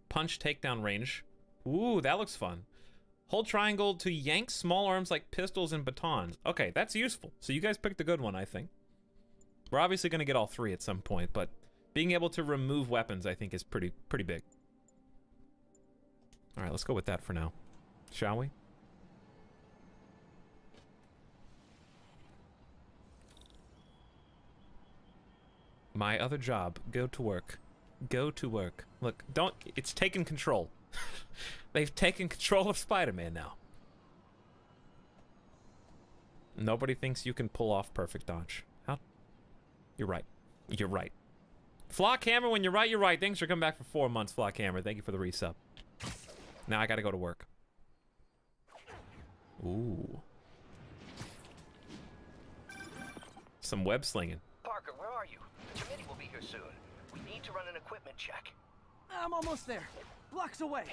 Punch takedown range. Ooh, that looks fun. Hold triangle to yank small arms like pistols and batons. Okay, that's useful. So you guys picked a good one, I think. We're obviously going to get all three at some point, but being able to remove weapons, I think, is pretty big. All right, let's go with that for now. Shall we? My other job. Go to work. Go to work. Look, don't... It's taken control. They've taken control of Spider-Man now. Nobody thinks you can pull off perfect dodge. How? You're right. You're right. Flockhammer, when you're right, you're right. Thanks for coming back for 4 months, Flockhammer. Thank you for the resub. Now I gotta go to work. Ooh. Some web slinging. Parker, where are you? The committee will be here soon. We need to run an equipment check. I'm almost there. Blocks away.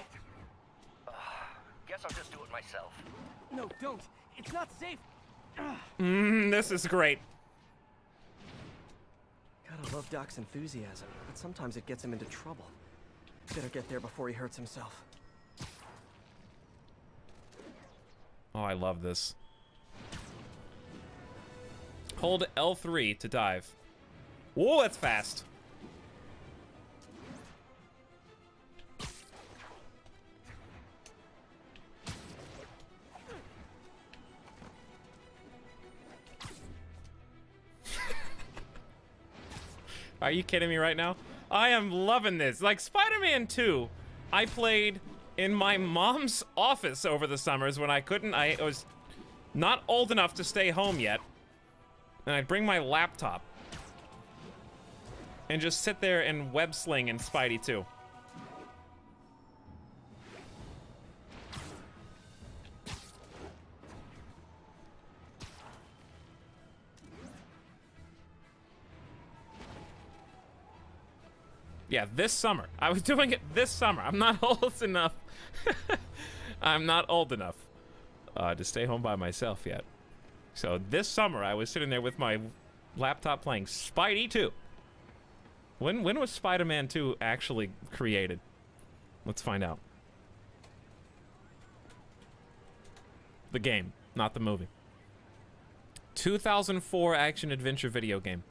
Guess I'll just do it myself. No, don't. It's not safe. This is great. Gotta love Doc's enthusiasm, but sometimes it gets him into trouble. Better get there before he hurts himself. Oh, I love this. Hold L3 to dive. Whoa, that's fast. Are you kidding me right now? I am loving this. Like Spider-Man 2, I played in my mom's office over the summers when I was not old enough to stay home yet. And I'd bring my laptop and just sit there and web sling in Spidey 2. Yeah, this summer. I was doing it this summer. I'm not old enough. I'm not old enough to stay home by myself yet. So this summer, I was sitting there with my laptop playing Spidey 2. When was Spider-Man 2 actually created? Let's find out. The game, not the movie. 2004 action-adventure video game.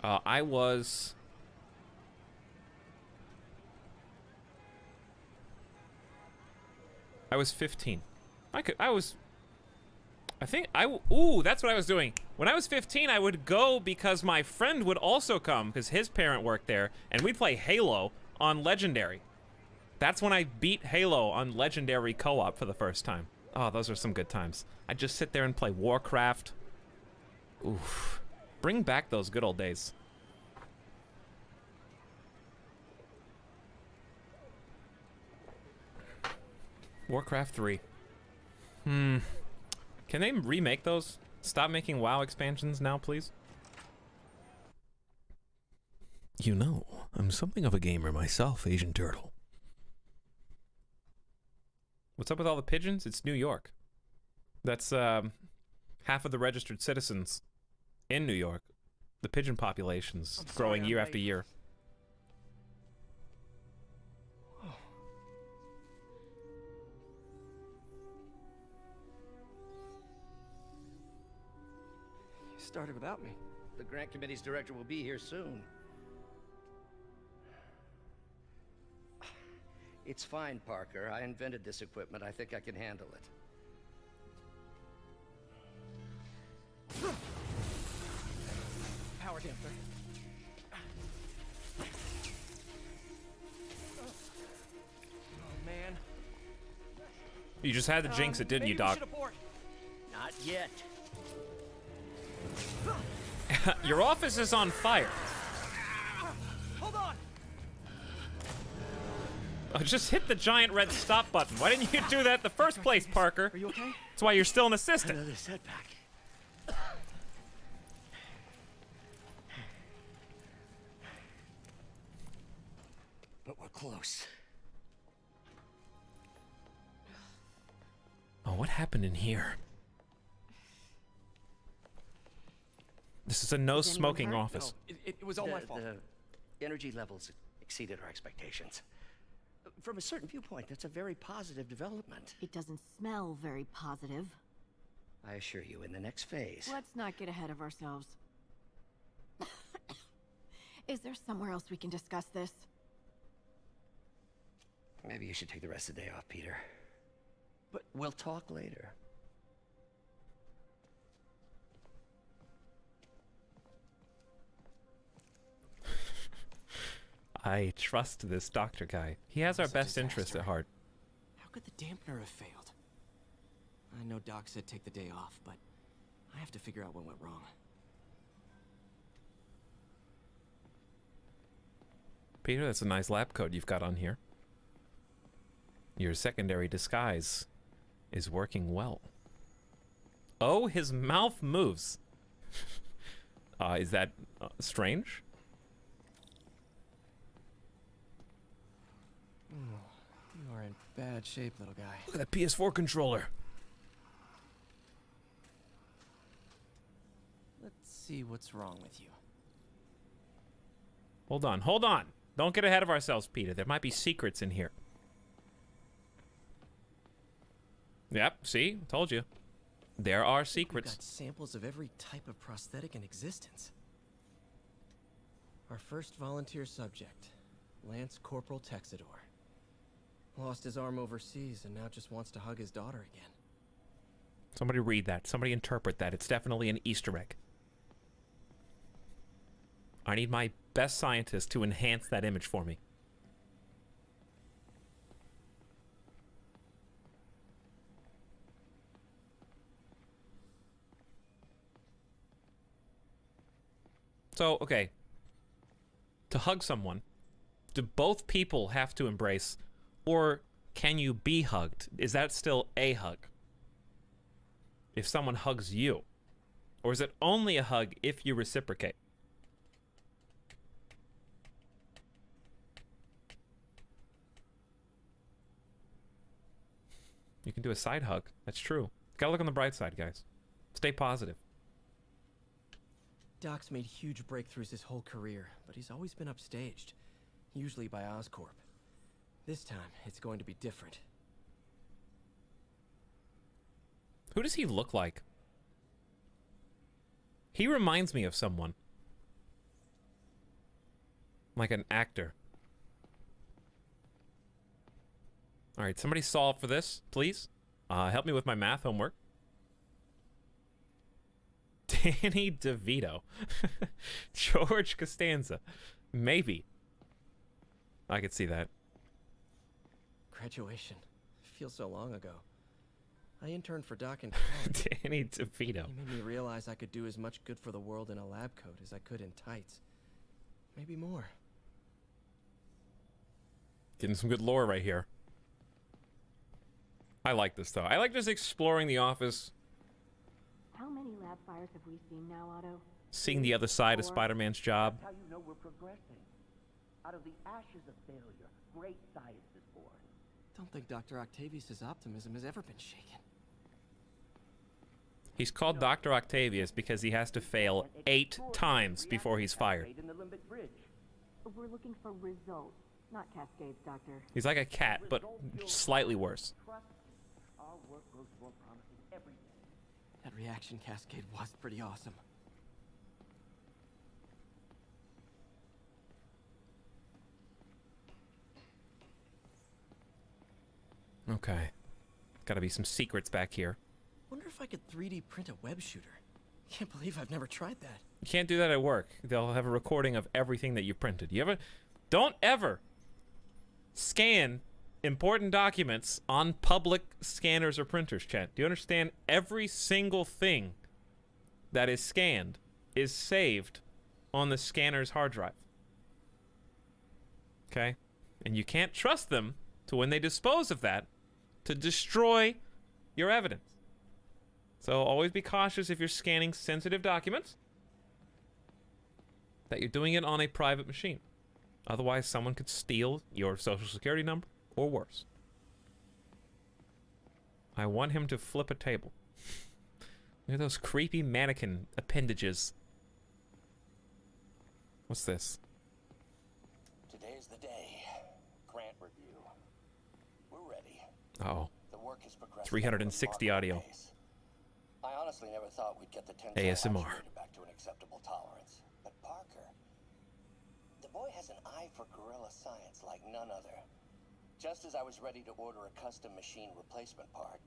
I was 15. Ooh, that's what I was doing. When I was 15, I would go because my friend would also come because his parent worked there, and we'd play Halo on Legendary. That's when I beat Halo on Legendary co-op for the first time. Oh, those are some good times. I'd just sit there and play Warcraft. Oof. Bring back those good old days. Warcraft 3. Can they remake those? Stop making WoW expansions now, please? You know, I'm something of a gamer myself, Asian Turtle. What's up with all the pigeons? It's New York. That's half of the registered citizens in New York. The pigeon population's growing year after year. Started without me. The grant committee's director will be here soon. It's fine, Parker. I invented this equipment. I think I can handle it. Power damper. Oh, man. You just had to jinx it, didn't you, Doc? Not yet. Your office is on fire. Hold on. Oh, just hit the giant red stop button. Why didn't you do that in the first place, Parker? Are you okay? That's why you're still an assistant. Another setback. But we're close. Oh, what happened in here? This is a no-smoking office. No, it was all my fault. The energy levels exceeded our expectations. From a certain viewpoint, that's a very positive development. It doesn't smell very positive. I assure you, in the next phase... Let's not get ahead of ourselves. Is there somewhere else we can discuss this? Maybe you should take the rest of the day off, Peter. But we'll talk later. I trust this doctor guy. He has our best interest at heart. How could the dampener have failed? I know Doc said take the day off, but I have to figure out what went wrong. Peter, that's a nice lab coat you've got on here. Your secondary disguise is working well. Oh, his mouth moves. Is that strange? You are in bad shape, little guy. Look at that PS4 controller. Let's see what's wrong with you. Hold on, hold on. Don't get ahead of ourselves, Peter. There might be secrets in here. Yep, see? Told you. There are We've secrets. got samples of every type of prosthetic in existence. Our first volunteer subject, Lance Corporal Texidor. Lost his arm overseas and now just wants to hug his daughter again. Somebody read that. Somebody interpret that. It's definitely an Easter egg. I need my best scientist to enhance that image for me. So, okay. To hug someone, do both people have to embrace, or can you be hugged? Is that still a hug? If someone hugs you? Or is it only a hug if you reciprocate? You can do a side hug. That's true. Gotta look on the bright side, guys. Stay positive. Doc's made huge breakthroughs his whole career, but he's always been upstaged, usually by Oscorp. This time, it's going to be different. Who does he look like? He reminds me of someone. Like an actor. Alright, somebody solve for this, please. Help me with my math homework. Danny DeVito. George Costanza. Maybe. I could see that. Graduation. Feels so long ago. I interned for Doc in college. Danny DeVito. He made me realize I could do as much good for the world in a lab coat as I could in tights. Maybe more. Getting some good lore right here. I like this, though. I like just exploring the office. How many lab fires have we seen now, Otto? Seeing the other side of Spider-Man's job. That's how you know we're progressing. Out of the ashes of failure, great science is born. Don't think Dr. Octavius' optimism has ever been shaken. He's called Dr. Octavius because he has to fail 8 times before he's fired. In the Limbic Bridge. We're looking for results, not cascades, Doctor. He's like a cat, but slightly worse. Trust me, our work grows more promising every day. That reaction cascade was pretty awesome. Okay. Gotta be some secrets back here. Wonder if I could 3D print a web shooter. Can't believe I've never tried that. You can't do that at work. They'll have a recording of everything that you printed. Don't ever scan important documents on public scanners or printers, chat. Do you understand? Every single thing that is scanned is saved on the scanner's hard drive. Okay? And you can't trust them to, when they dispose of that, to destroy your evidence. So always be cautious if you're scanning sensitive documents that you're doing it on a private machine. Otherwise, someone could steal your social security number or worse. I want him to flip a table. Look at those creepy mannequin appendages. What's this? Today's the day. Grant review. Uh-oh. The work has progressed 360 at a audio. remarkable pace. I honestly never thought we'd get the tensile ASMR. actuator back to an acceptable tolerance. But Parker, the boy has an eye for guerrilla science like none other. Just as I was ready to order a custom machine replacement part,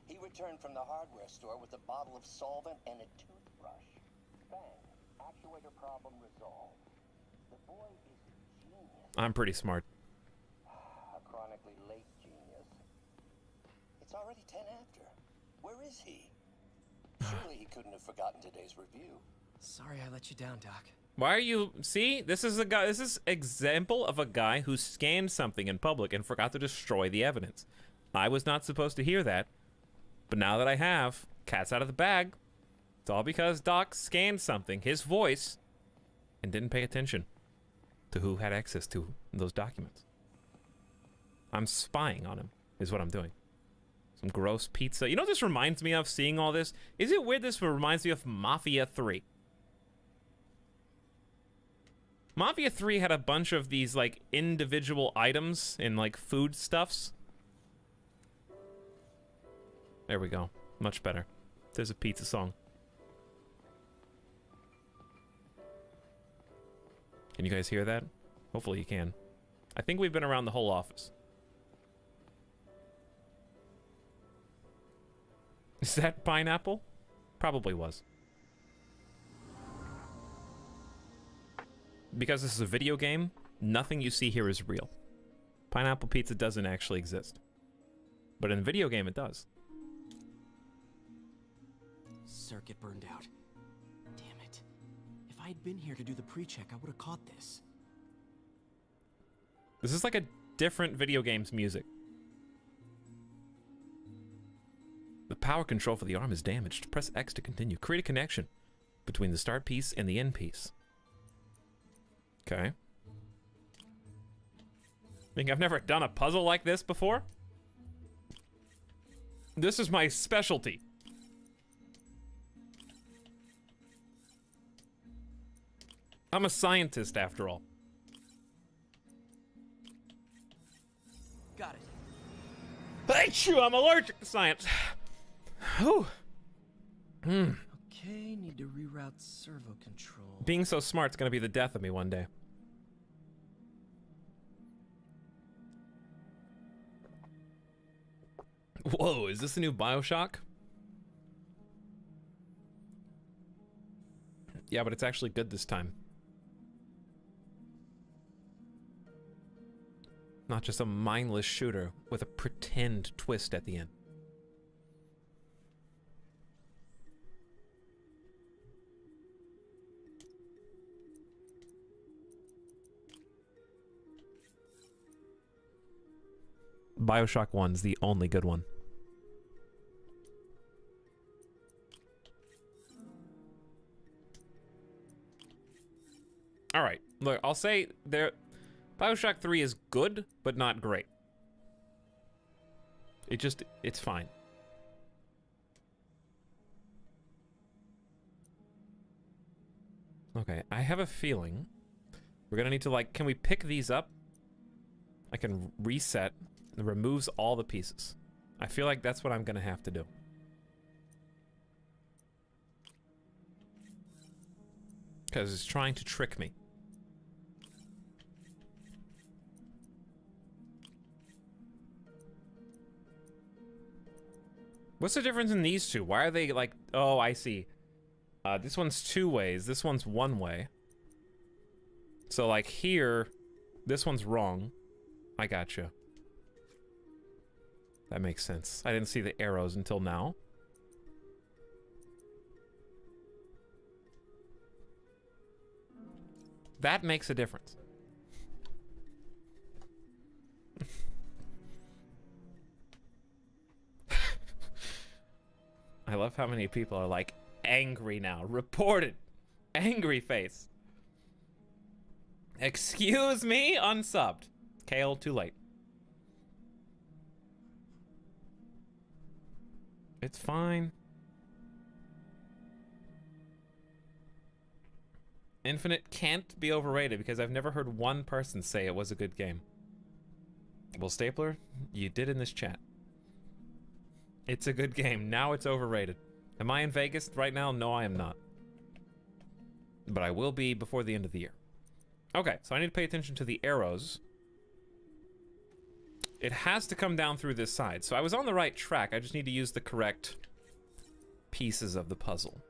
he returned from the hardware store with a bottle of solvent and a toothbrush. Bang. Actuator problem resolved. The boy is a genius. I'm pretty smart. A chronically late genius. It's already 10 after. Where is he? Surely he couldn't have forgotten today's review. Sorry I let you down, Doc. Why are you... See? This is a guy... This is example of a guy who scanned something in public and forgot to destroy the evidence. I was not supposed to hear that. But now that I have, cat's out of the bag. It's all because Doc scanned something, his voice, and didn't pay attention to who had access to those documents. I'm spying on him, is what I'm doing. Some gross pizza. You know what this reminds me of, seeing all this? Is it weird this reminds me of Mafia 3? Mafia 3 had a bunch of these, like, individual items and, like, foodstuffs. There we go. Much better. There's a pizza song. Can you guys hear that? Hopefully you can. I think we've been around the whole office. Is that pineapple? Probably was. Because this is a video game, nothing you see here is real. Pineapple pizza doesn't actually exist. But in the video game, it does. Circuit burned out. Damn it. If I had been here to do the pre-check, I would have caught this. This is like a different video game's music. The power control for the arm is damaged. Press X to continue. Create a connection between the start piece and the end piece. Okay. Think I've never done a puzzle like this before? This is my specialty. I'm a scientist after all. Got it. Achoo, I'm allergic to science. Whew. Okay, need to reroute servo control. Being so smart's gonna be the death of me one day. Whoa, is this the new BioShock? Yeah, but it's actually good this time. Not just a mindless shooter with a pretend twist at the end. BioShock 1's the only good one. Alright, look, I'll say BioShock 3 is good, but not great. It's fine. Okay, I have a feeling we're gonna need to, like, can we pick these up? I can reset. It removes all the pieces. I feel like that's what I'm gonna have to do. Because it's trying to trick me. What's the difference in these two? Why are they like, oh, I see. This one's 2 ways, this one's 1 way. So like here, this one's wrong. I gotcha. That makes sense. I didn't see the arrows until now. That makes a difference. I love how many people are like angry now. Reported. Angry face. Excuse me? Unsubbed. Kale, too late. It's fine. Infinite can't be overrated because I've never heard one person say it was a good game. Well, Stapler, you did in this chat. It's a good game. Now it's overrated. Am I in Vegas right now? No, I am not. But I will be before the end of the year. Okay, so I need to pay attention to the arrows. It has to come down through this side. So I was on the right track. I just need to use the correct pieces of the puzzle.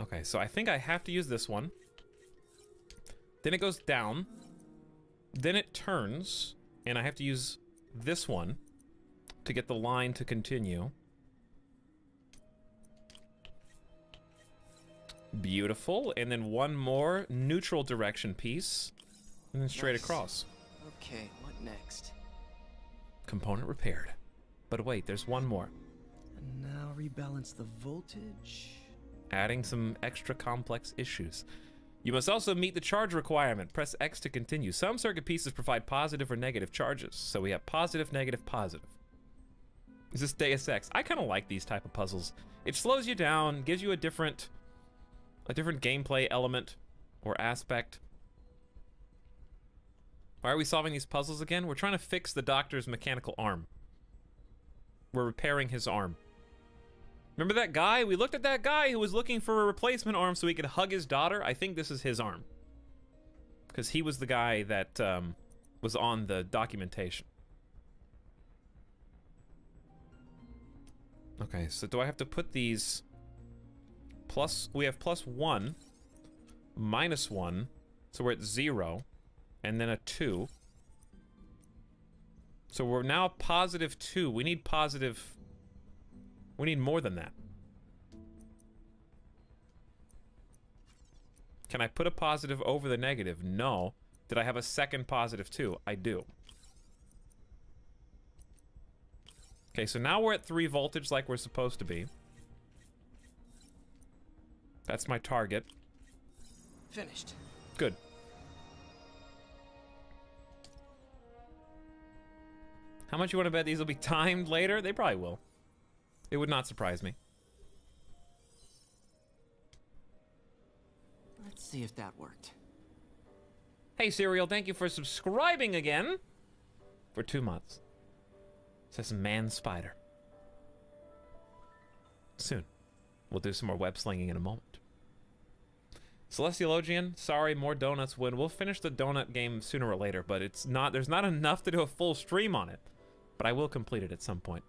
Okay, so I think I have to use this one. Then it goes down. Then it turns. And I have to use this one to get the line to continue. Beautiful. And then one more neutral direction piece. And then straight Nice. across. Okay, what next? Component repaired. But wait, there's one more. And now rebalance the voltage. Adding some extra complex issues. You must also meet the charge requirement. Press X to continue. Some circuit pieces provide positive or negative charges. So we have positive, negative, positive. Is this Deus Ex? I kind of like these type of puzzles. It slows you down, gives you a different gameplay element or aspect. Why are we solving these puzzles again? We're trying to fix the doctor's mechanical arm. We're repairing his arm. Remember that guy? We looked at that guy who was looking for a replacement arm so he could hug his daughter. I think this is his arm. Because he was the guy that was on the documentation. Okay, so do I have to put these... Plus, we have +1, -1, so we're at 0, and then a 2. So we're now +2. We need positive... We need more than that. Can I put a positive over the negative? No. Did I have a second +2? I do. Okay, so now we're at 3 voltage like we're supposed to be. That's my target. Finished. Good. How much you want to bet these will be timed later? They probably will. It would not surprise me. Let's see if that worked. Hey, Serial, thank you for subscribing again for 2 months. Says Man Spider. Soon. We'll do some more web slinging in a moment. Celestialogian, sorry, more donuts win. We'll finish the donut game sooner or later, but it's not. There's not enough to do a full stream on it. But I will complete it at some point.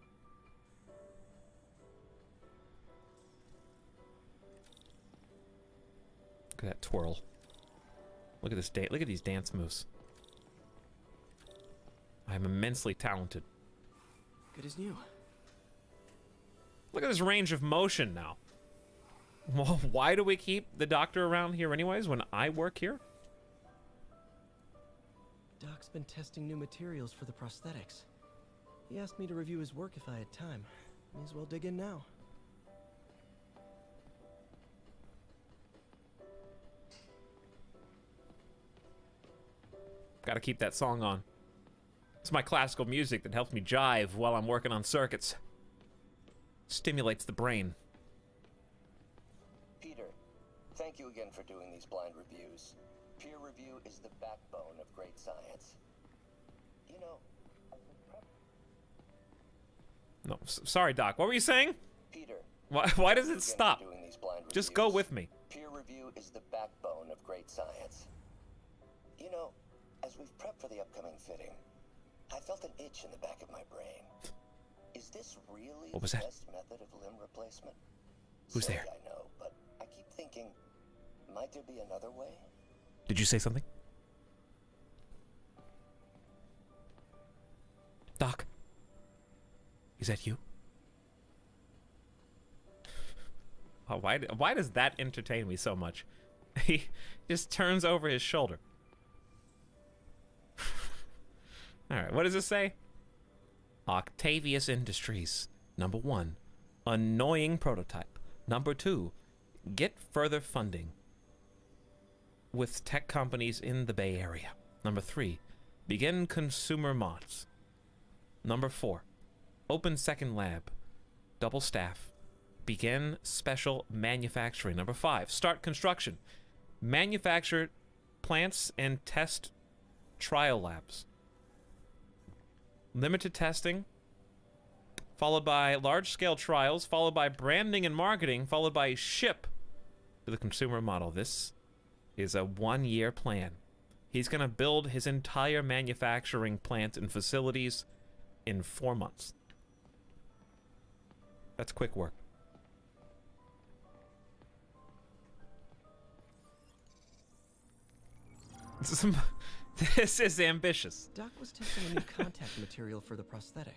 Look at that twirl. Look at this look at these dance moves. I'm immensely talented. Good as new. Look at this range of motion now. Well, why do we keep the doctor around here anyways when I work here? Doc's been testing new materials for the prosthetics. He asked me to review his work if I had time. May as well dig in now. Gotta keep that song on. It's my classical music that helps me jive while I'm working on circuits. Stimulates the brain. Peter, thank you again for doing these blind reviews. Peer review is the backbone of great science. You know, No, sorry, Doc. What were you saying? Peter, Why does thank you it again stop? for doing these blind Just go reviews. with me. Peer review is the backbone of great science. You know, as we've prepped for the upcoming fitting, I felt an itch in the back of my brain. Is this really What was the that? best method of limb replacement? Who's Silly, there? I know, but I keep thinking, might there be another way? Did you say something? Doc? Is that you? Oh, why does that entertain me so much? He just turns over his shoulder. Alright, what does it say? Octavius Industries. Number 1. Annoying prototype. Number 2. Get further funding with tech companies in the Bay Area. Number 3. Begin consumer mods. Number 4. Open second lab. Double staff. Begin special manufacturing. Number 5. Start construction. Manufacture plants and test trial labs. Limited testing followed by large-scale trials, followed by branding and marketing, followed by ship to the consumer model. This is a 1-year plan. He's going to build his entire manufacturing plant and facilities in 4 months. That's quick work. This is ambitious. Doc was testing a new contact material for the prosthetic.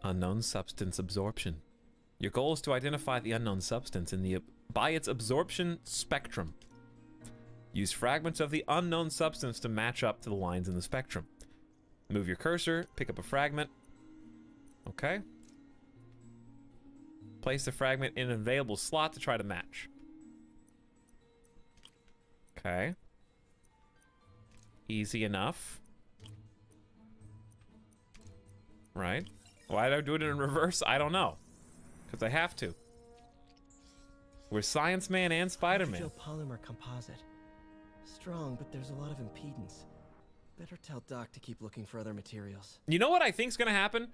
Unknown substance absorption. Your goal is to identify the unknown substance by its absorption spectrum. Use fragments of the unknown substance to match up to the lines in the spectrum. Move your cursor, pick up a fragment. Okay. Place the fragment in an available slot to try to match. Okay. Easy enough. Right. Why did I do it in reverse? I don't know. Because I have to. We're Science Man and Spider-Man. Polymer composite. Strong, but there's a lot of impedance. Better tell Doc to keep looking for other materials. You know what I think's gonna happen?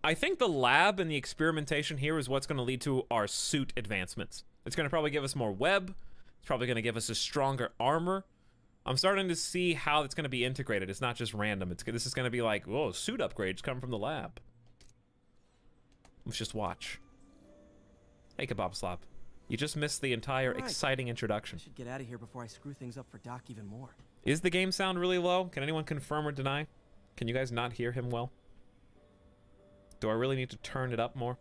I think the lab and the experimentation here is what's gonna lead to our suit advancements. It's gonna probably give us more web. It's probably gonna give us a stronger armor. I'm starting to see how it's gonna be integrated. It's not just random. This is gonna be like, whoa, suit upgrades come from the lab. Let's just watch. Hey, Kebab Slop. You just missed the entire exciting I introduction. should get out of here before I screw things up for Doc even more. Is the game sound really low? Can anyone confirm or deny? Can you guys not hear him well? Do I really need to turn it up more?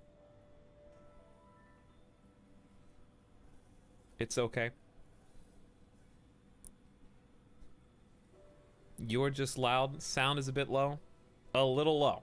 It's okay. You're just loud. Sound is a bit low. A little low.